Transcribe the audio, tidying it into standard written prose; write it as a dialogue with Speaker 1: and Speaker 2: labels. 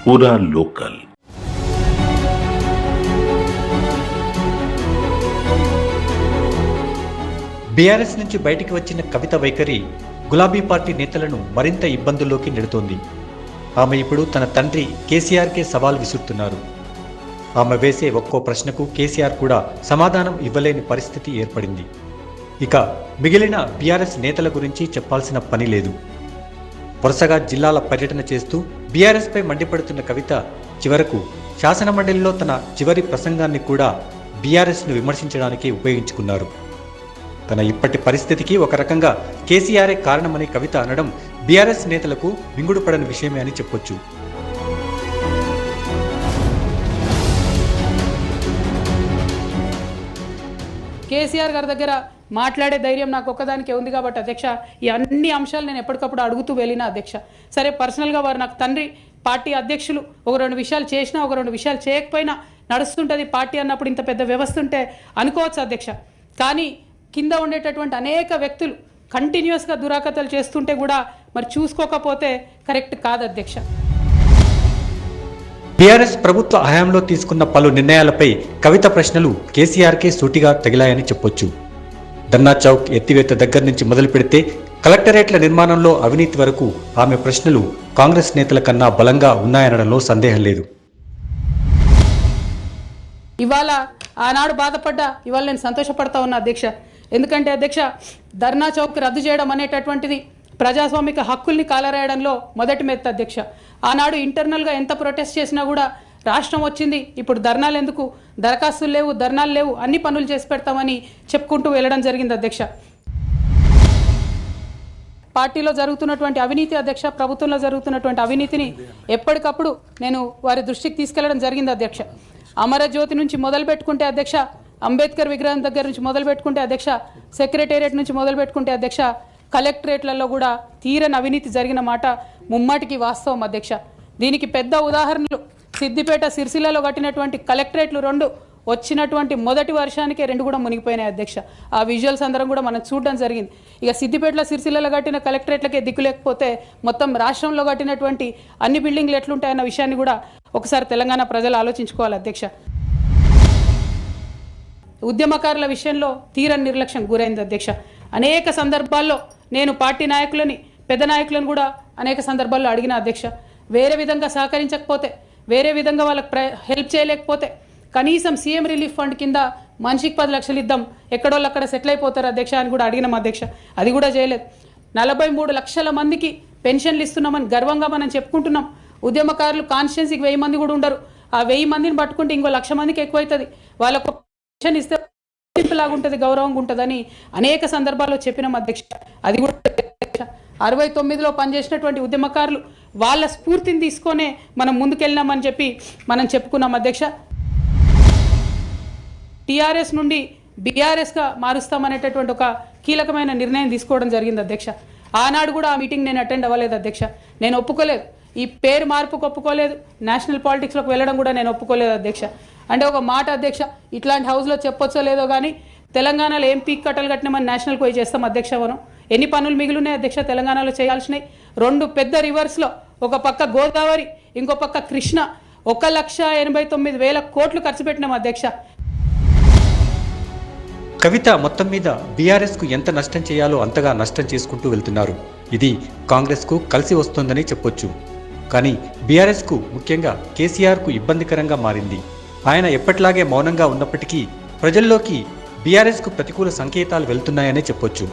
Speaker 1: पूरा local.
Speaker 2: BRS నుంచి బయటికి వచ్చిన కవిత వైఖరి గులాబీ పార్టీ నేతలను మరింత ఇబ్బందుల్లోకి నెడుతోంది. ఆమె ఇప్పుడు తన తండ్రి కేసీఆర్కే సవాల్ విసురుతున్నారు. ఆమె వేసే ఒక్కో ప్రశ్నకు కేసీఆర్ కూడా సమాధానం ఇవ్వలేని పరిస్థితి ఏర్పడింది. ఇక మిగిలిన బీఆర్ఎస్ నేతల గురించి చెప్పాల్సిన పని లేదు. వరుసగా జిల్లాల పర్యటన చేస్తూ బీఆర్ఎస్పై మండిపడుతున్న కవిత చివరకు శాసనమండలిలో తన చివరి ప్రసంగాన్ని కూడా బీఆర్ఎస్ను విమర్శించడానికి ఉపయోగించుకున్నారు. తన ఇప్పటి పరిస్థితికి ఒక రకంగా కేసీఆరే కారణమని కవిత అనడం బీఆర్ఎస్ నేతలకు మింగుడుపడని విషయమే అని చెప్పొచ్చు.
Speaker 3: కేసీఆర్ గారి దగ్గర మాట్లాడే ధైర్యం నాకు ఒక్కదానికే ఉంది కాబట్టి అధ్యక్ష, ఈ అన్ని అంశాలు నేను ఎప్పటికప్పుడు అడుగుతూ వెళ్ళిన అధ్యక్ష. సరే, పర్సనల్గా వారు నాకు తండ్రి పార్టీ అధ్యక్షులు, ఒక రెండు విషయాలు చేసినా ఒక రెండు విషయాలు చేయకపోయినా నడుస్తుంటుంది పార్టీ అన్నప్పుడు, ఇంత పెద్ద వ్యవస్థ ఉంటే అనుకోవచ్చు అధ్యక్ష. కానీ కింద ఉండేటటువంటి అనేక వ్యక్తులు కంటిన్యూస్గా దురాకతలు చేస్తుంటే కూడా మరి చూసుకోకపోతే కరెక్ట్ కాదు అధ్యక్ష.
Speaker 2: బీఆర్ఎస్ ప్రభుత్వ హయాంలో తీసుకున్న పలు నిర్ణయాలపై కవిత ప్రశ్నలు కేసీఆర్కే సూటిగా తగిలాయని చెప్పొచ్చు. ధర్నా చౌక్ ఎత్తివేత దగ్గర నుంచి మొదలు పెడితే కలెక్టరేట్ల నిర్మాణంలో అవినీతి వరకు ఆమె ప్రశ్నలు కాంగ్రెస్ నేతల కన్నా బలంగా ఉన్నాయనడంలో సందేహం లేదు.
Speaker 3: ఇవాళ ఆనాడు బాధపడ్డా ఇవాళ నేను సంతోషపడతా ఉన్నా అధ్యక్ష. ఎందుకంటే అధ్యక్ష, ధర్నా చౌక్ రద్దు చేయడం అనేటటువంటిది ప్రజాస్వామిక హక్కుల్ని కాలరాయడంలో మొదటి మెత్త అధ్యక్ష. ఆనాడు ఇంటర్నల్గా ఎంత ప్రొటెస్ట్ చేసినా కూడా రాష్ట్రం వచ్చింది, ఇప్పుడు ధర్నాలు ఎందుకు, దరఖాస్తులు లేవు, ధర్నాలు లేవు, అన్ని పనులు చేసి పెడతామని చెప్పుకుంటూ వెళ్ళడం జరిగింది అధ్యక్ష. పార్టీలో జరుగుతున్నటువంటి అవినీతి అధ్యక్ష, ప్రభుత్వంలో జరుగుతున్నటువంటి అవినీతిని ఎప్పటికప్పుడు నేను వారి దృష్టికి తీసుకెళ్లడం జరిగింది అధ్యక్ష. అమరజ్యోతి నుంచి మొదలు పెట్టుకుంటే అధ్యక్ష, అంబేద్కర్ విగ్రహం దగ్గర నుంచి మొదలు పెట్టుకుంటే అధ్యక్ష, సెక్రటేరియట్ నుంచి మొదలు పెట్టుకుంటే అధ్యక్ష, కలెక్టరేట్లలో కూడా తీరని అవినీతి జరిగిన మాట ముమ్మాటికి వాస్తవం అధ్యక్ష. దీనికి పెద్ద ఉదాహరణలు సిద్దిపేట, సిరిసిల్లలో కట్టినటువంటి కలెక్టరేట్లు రెండు వచ్చినటువంటి మొదటి వర్షానికే రెండు కూడా మునిగిపోయినాయి అధ్యక్ష. ఆ విజువల్స్ అందరం కూడా మనం చూడడం జరిగింది. ఇక సిద్దిపేటలో, సిరిసిల్లలో కట్టిన కలెక్టరేట్లకే దిక్కు లేకపోతే మొత్తం రాష్ట్రంలో కట్టినటువంటి అన్ని బిల్డింగ్లు ఎట్లుంటాయన్న విషయాన్ని కూడా ఒకసారి తెలంగాణ ప్రజలు ఆలోచించుకోవాలి అధ్యక్ష. ఉద్యమకారుల విషయంలో తీరని నిర్లక్ష్యం గురైంది అధ్యక్ష. అనేక సందర్భాల్లో నేను పార్టీ నాయకులని, పెద్ద నాయకులను కూడా అనేక సందర్భాల్లో అడిగిన అధ్యక్ష. వేరే విధంగా సహకరించకపోతే, వేరే విధంగా వాళ్ళకి హెల్ప్ చేయలేకపోతే కనీసం సీఎం రిలీఫ్ ఫండ్ కింద మనిషికి 10 లక్షలు ఇద్దాం, ఎక్కడోళ్ళు అక్కడ సెటిల్ అయిపోతారు అధ్యక్ష అని కూడా అడిగినాం అధ్యక్ష. అది కూడా చేయలేదు. 43 లక్షల మందికి పెన్షన్లు ఇస్తున్నామని గర్వంగా మనం చెప్పుకుంటున్నాం. ఉద్యమకారులు కాన్స్టిట్యున్సీకి 1000 మంది కూడా ఉండరు. ఆ 1000 మందిని పట్టుకుంటే ఇంకో 1,00,000 మందికి ఎక్కువైతుంది. వాళ్ళకు పెన్షన్ ఇస్తే లాగా ఉంటుంది, గౌరవంగా ఉంటుందని అనేక సందర్భాల్లో చెప్పినాం అధ్యక్ష. అది కూడా 69లో పనిచేసినటువంటి ఉద్యమకారులు వాళ్ళ స్ఫూర్తిని తీసుకొనే మనం ముందుకెళ్ళినామని చెప్పి మనం చెప్పుకున్నాం అధ్యక్ష. టీఆర్ఎస్ నుండి బీఆర్ఎస్గా మారుస్తామనేటటువంటి ఒక కీలకమైన నిర్ణయం తీసుకోవడం జరిగింది అధ్యక్ష. ఆనాడు కూడా ఆ మీటింగ్ నేను అటెండ్ అవ్వలేదు అధ్యక్ష. నేను ఒప్పుకోలేదు, ఈ పేరు మార్పుకు ఒప్పుకోలేదు, నేషనల్ పాలిటిక్స్లోకి వెళ్ళడం కూడా నేను ఒప్పుకోలేదు అధ్యక్ష. అంటే ఒక మాట అధ్యక్ష, ఇట్లాంటి హౌస్లో చెప్పొచ్చో లేదో కానీ తెలంగాణలో ఏం పీక్ కట్టలు కట్టినామని నేషనల్కి పోయి చేస్తాం అధ్యక్ష. మనం ఎన్ని పనులు మిగిలినాయి అధ్యక్ష తెలంగాణలో చేయాల్సినాయి? 2 పెద్ద రివర్స్లో, ఒక పక్క గోదావరి, ఇంకో పక్క కృష్ణ, 1,89,000 కోట్లు ఖర్చు పెట్టినాం అధ్యక్ష.
Speaker 2: కవిత మొత్తం మీద బీఆర్ఎస్కు ఎంత నష్టం చేయాలో అంతగా నష్టం చేసుకుంటూ వెళ్తున్నారు. ఇది కాంగ్రెస్కు కలిసి వస్తోందని చెప్పొచ్చు. కానీ బీఆర్ఎస్కు, ముఖ్యంగా కేసీఆర్కు ఇబ్బందికరంగా మారింది. ఆయన ఎప్పటిలాగే మౌనంగా ఉన్నప్పటికీ ప్రజల్లోకి బీఆర్ఎస్కు ప్రతికూల సంకేతాలు వెళ్తున్నాయనే చెప్పొచ్చు.